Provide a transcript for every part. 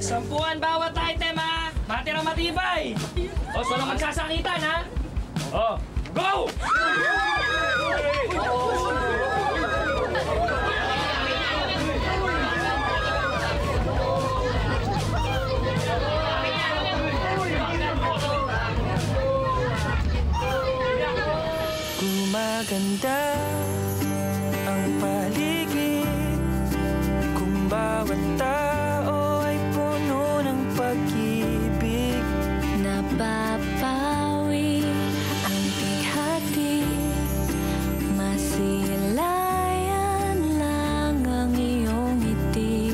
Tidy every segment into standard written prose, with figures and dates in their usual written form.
10 bawat item, ha? Matirang matibay! O, so lang magsasakitan, ha? O, go! Gumaganda ang paligid kung bawat tao ay puno ng pag-ibig. Napapawi ang bighati, masilayan lang ang iyong ngiti.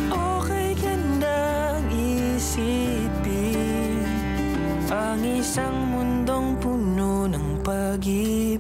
Okay gandang isipin ang isang mundong puno ng pag-ibig.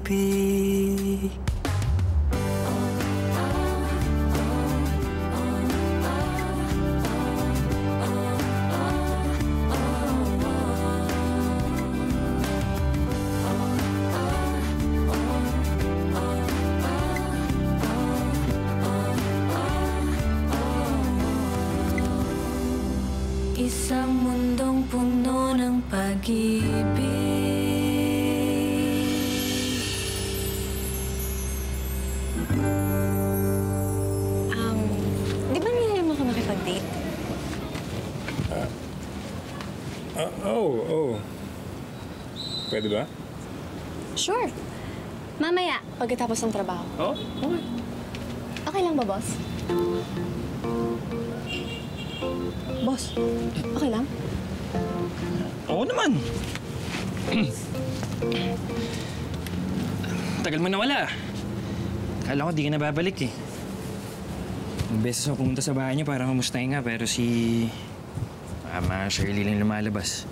Isang mundong puno ng pag-ibig. Di ba nilalaman ka makipag-date? Oo. Pwede ba? Sure. Mamaya, pagkatapos ng trabaho. Oo, okay. Okay lang ba, boss? Boss, okay lang? Oo naman. Tagal mo nawala. Kala ko di ka na babalik eh. Ang beses ako pumunta sa bahay niyo para kamustahin nga, pero si Mama Shirley lang lumalabas.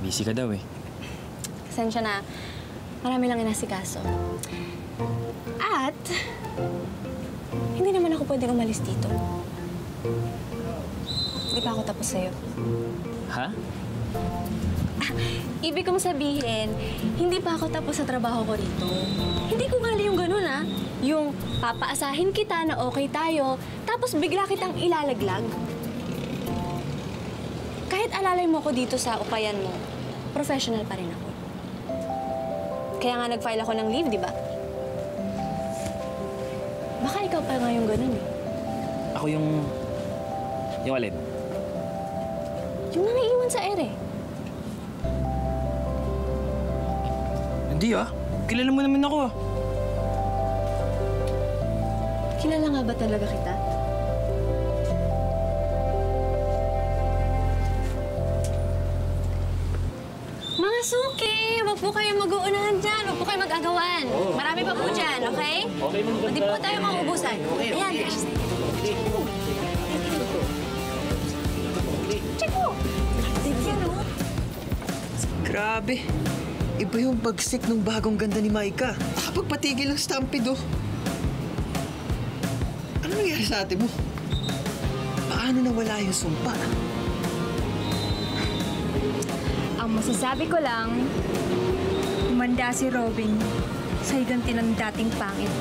Busy ka daw eh. Pasensya na. Marami lang inasikaso. At, hindi naman ako pwedeng umalis dito. Hindi pa ako tapos sa'yo. Ha? Ibig kong sabihin, hindi pa ako tapos sa trabaho ko rito. Hindi ko gali yung ganun, ah. Yung papaasahin kita na okay tayo, tapos bigla kitang ilalaglag. Kahit alalay mo ko dito sa upayan mo, professional pa rin ako. Kaya nga nag-file ako ng leave, di ba? Baka ikaw pa nga yung ganun, eh. Ako yung alin? Yung naiiwan sa ere. Hindi ah. Kilala mo naman ako ah. Kilala nga ba talaga kita? Mga suki, wag po kayo mag-uunahan dyan. Wag po kayo mag-agawan. Marami pa po dyan, okay? Hindi po tayo mauubusan. Ayan. Check mo. Grabe. Iba yung bagsik ng bagong ganda ni Maika. Nakapagpatigil ng stampido. Ano nangyari sa ate mo? Paano nawala yung sumpa? Ang masasabi ko lang, umanda si Robin sa higanti ng dating pangit.